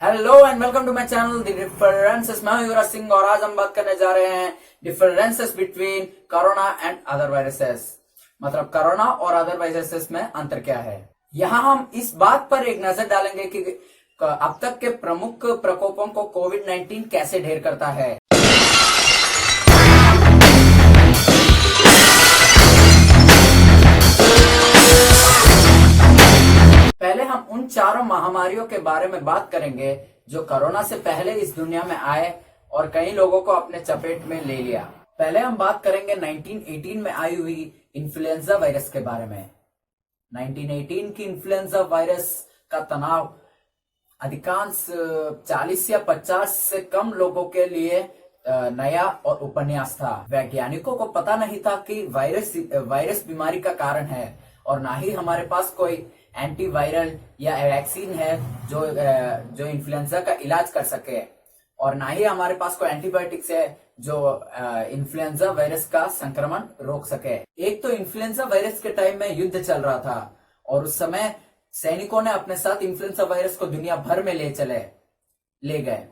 Hello and welcome to my channel the differences. मैं हूं युवराज सिंह और आज हम बात करने जा रहे हैं differences between corona and other viruses. मतलब कोरोना और अदर वायरसेस में अंतर क्या है। यहाँ हम इस बात पर एक नजर डालेंगे कि अब तक के प्रमुख प्रकोपों को कोविड-19 कैसे ढेर करता है। पहले हम उन चारों महामारियों के बारे में बात करेंगे जो कोरोना से पहले इस दुनिया में आए और कई लोगों को अपने चपेट में ले लिया। पहले हम बात करेंगे 1918 में आई हुई इन्फ्लुएंजा वायरस के बारे में। 1918 की इन्फ्लुएंजा वायरस का तनाव अधिकांश 40 या 50 से कम लोगों के लिए नया और उपन्यास था। वैज्ञानिकों को पता नहीं था कि वायरस बीमारी का कारण है और ना ही हमारे पास कोई एंटीवायरल या वैक्सीन है जो इन्फ्लुएंजा का इलाज कर सके और ना ही हमारे पास कोई एंटीबायोटिक्स है जो इन्फ्लुएंजा वायरस का संक्रमण रोक सके। एक तो इन्फ्लुएंजा वायरस के टाइम में युद्ध चल रहा था और उस समय सैनिकों ने अपने साथ इन्फ्लुएंजा वायरस को दुनिया भर में ले गए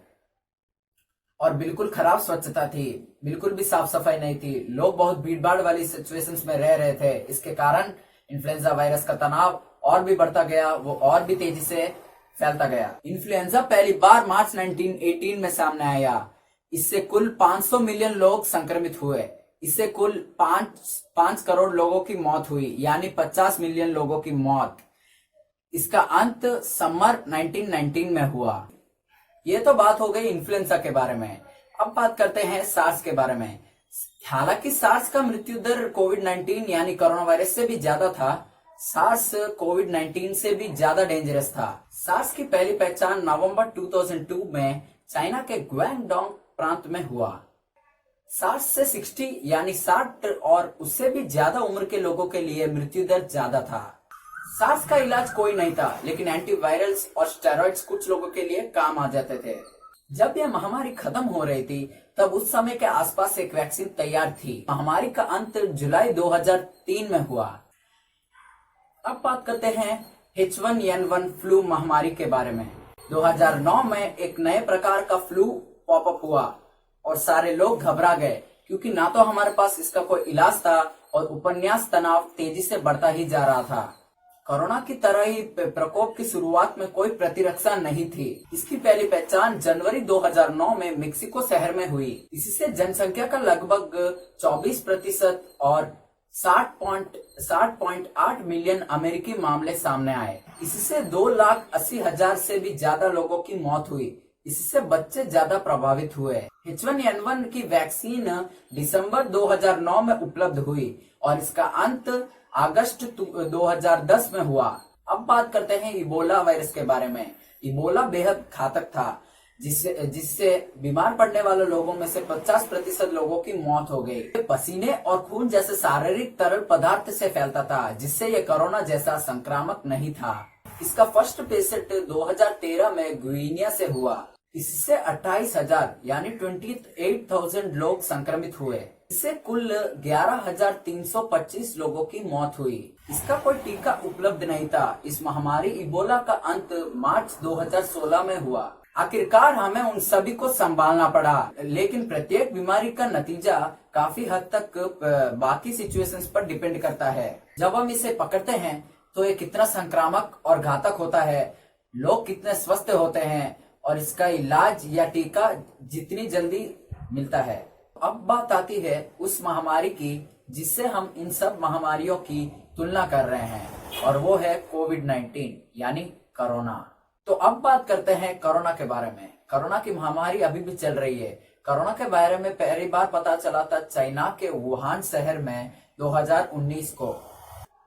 और बिल्कुल खराब स्वच्छता थी, बिल्कुल भी साफ सफाई नहीं थी। लोग बहुत भीड़भाड़ वाली सिचुएशंस में रह रहे थे। इसके कारण इन्फ्लुएंजा वायरस का तनाव और भी बढ़ता गया, वो और भी तेजी से फैलता गया। इन्फ्लुएंजा पहली बार मार्च 1918 में सामने आया। इससे कुल 500 मिलियन लोग संक्रमित हुए। इससे कुल 5 करोड़ लोगों की मौत हुई, यानी 50 मिलियन लोगों की मौत। इसका अंत समर 1919 में हुआ। ये तो बात हो गई इन्फ्लुएंजा के बारे में। अब बात करते हैं सार्स के बारे में। हालांकि सार्स का मृत्यु दर कोविड-19 यानी कोरोना वायरस से भी ज्यादा था, सार्स कोविड-19 से भी ज्यादा डेंजरस था। सार्स की पहली पहचान नवंबर 2002 में चाइना के ग्वांगडोंग प्रांत में हुआ। सार्स से 60 यानी 60 और उससे भी ज्यादा उम्र के लोगों के लिए मृत्यु दर ज्यादा था। सार्स का इलाज कोई नहीं था, लेकिन एंटीवायरल्स और स्टेरॉइड्स कुछ लोगों के लिए काम आ जाते थे। जब यह महामारी खत्म हो रही थी तब उस समय के आसपास एक वैक्सीन तैयार थी। महामारी का अंत जुलाई 2003 में हुआ। अब बात करते हैं H1N1 फ्लू महामारी के बारे में। 2009 में एक नए प्रकार का फ्लू पॉपअप हुआ और सारे लोग घबरा गए क्योंकि ना तो हमारे पास इसका कोई इलाज था और उपन्यास तनाव तेजी से बढ़ता ही जा रहा था। कोरोना की तरह ही प्रकोप की शुरुआत में कोई प्रतिरक्षा नहीं थी। इसकी पहली पहचान जनवरी 2009 में मेक्सिको शहर में हुई। इससे जनसंख्या का लगभग 24% और 60.8 मिलियन अमेरिकी मामले सामने आए। इससे 2,80,000 से भी ज्यादा लोगों की मौत हुई। इससे बच्चे ज्यादा प्रभावित हुए। H1N1 की वैक्सीन दिसंबर 2009 में उपलब्ध हुई और इसका अंत अगस्त 2010 में हुआ। अब बात करते हैं इबोला वायरस के बारे में। इबोला बेहद घातक था, जिससे बीमार पड़ने वाले लोगों में से 50% लोगों की मौत हो गई। पसीने और खून जैसे शारीरिक तरल पदार्थ से फैलता था, जिससे यह कोरोना जैसा संक्रामक नहीं था। इसका फर्स्ट पेशेंट 2013 में गुइनिया से हुआ। इससे 28,000 यानी 28,000 लोग संक्रमित हुए। इससे कुल 11,325 लोगों की मौत हुई। इसका कोई टीका उपलब्ध नहीं था। इस महामारी इबोला का अंत मार्च 2016 में हुआ। आखिरकार हमें उन सभी को संभालना पड़ा, लेकिन प्रत्येक बीमारी का नतीजा काफी हद तक बाकी सिचुएशंस पर डिपेंड करता है। जब हम इसे पकड़ते हैं तो ये कितना संक्रामक और घातक होता है, लोग कितने स्वस्थ होते हैं और इसका इलाज या टीका जितनी जल्दी मिलता है। अब बात आती है उस महामारी की जिससे हम इन सब महामारियों की तुलना कर रहे हैं और वो है कोविड-19 यानी कोरोना। तो अब बात करते हैं कोरोना के बारे में। कोरोना की महामारी अभी भी चल रही है। कोरोना के बारे में पहली बार पता चला था चाइना के वुहान शहर में 2019 को।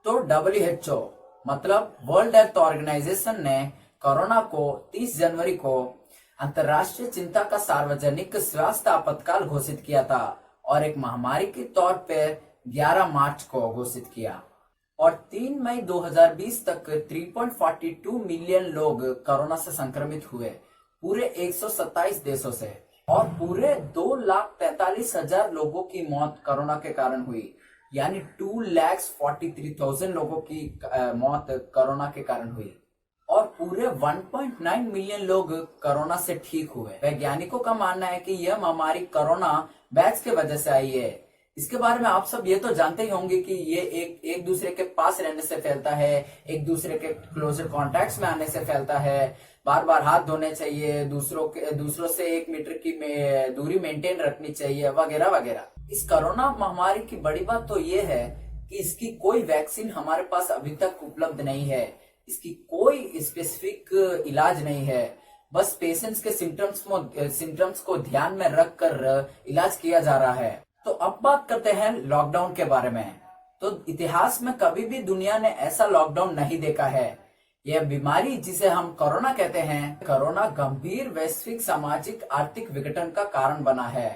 तो WHO मतलब वर्ल्ड हेल्थ ऑर्गेनाइजेशन ने कोरोना को 30 जनवरी को अंतर्राष्ट्रीय चिंता का सार्वजनिक स्वास्थ्य आपातकाल घोषित किया था और एक महामारी के तौर पर 11 मार्च को घोषित किया और 3 मई 2020 तक 3.42 मिलियन लोग कोरोना से संक्रमित हुए पूरे 127 देशों से और पूरे 2,43,000 लोगों की मौत कोरोना के कारण हुई, यानी 2,43,000 लोगों की मौत कोरोना के कारण हुई। और पूरे 1.9 मिलियन लोग कोरोना से ठीक हुए। वैज्ञानिकों का मानना है कि यह महामारी कोरोना बैच के वजह से आई है। इसके बारे में आप सब ये तो जानते ही होंगे कि ये एक दूसरे के पास रहने से फैलता है, एक दूसरे के क्लोजर कॉन्टैक्ट्स में आने से फैलता है, बार बार हाथ धोने चाहिए, दूसरों से 1 मीटर की दूरी मेंटेन रखनी चाहिए, वगैरह वगैरह। इस कोरोना महामारी की बड़ी बात तो ये है कि इसकी कोई वैक्सीन हमारे पास अभी तक उपलब्ध नहीं है, इसकी कोई स्पेसिफिक इलाज नहीं है। बस पेशेंट्स के सिम्टम्स को ध्यान में रखकर इलाज किया जा रहा है। तो अब बात करते हैं लॉकडाउन के बारे में। तो इतिहास में कभी भी दुनिया ने ऐसा लॉकडाउन नहीं देखा है। यह बीमारी जिसे हम कोरोना कहते हैं, कोरोना गंभीर वैश्विक सामाजिक आर्थिक विघटन का कारण बना है।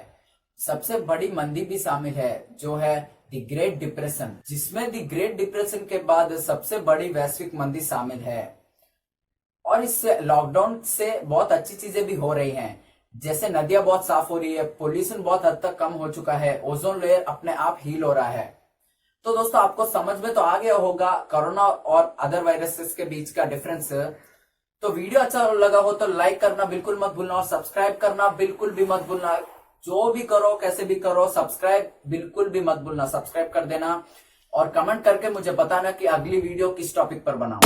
सबसे बड़ी मंदी भी शामिल है जो है द ग्रेट डिप्रेशन, जिसमें द ग्रेट डिप्रेशन के बाद सबसे बड़ी वैश्विक मंदी शामिल है। और इस लॉकडाउन से बहुत अच्छी चीजें भी हो रही हैं, जैसे नदियां बहुत साफ हो रही है, पोल्यूशन बहुत हद तक कम हो चुका है, ओजोन लेयर अपने आप हील हो रहा है। तो दोस्तों आपको समझ में तो आ गया होगा कोरोना और अदर वायरसेस के बीच का डिफरेंस। तो वीडियो अच्छा लगा हो तो लाइक करना बिल्कुल मत भूलना और सब्सक्राइब करना बिल्कुल भी मत भूलना। जो भी करो कैसे भी करो, सब्सक्राइब बिल्कुल भी मत भूलना, सब्सक्राइब कर देना और कमेंट करके मुझे बताना कि अगली वीडियो किस टॉपिक पर बनाऊं।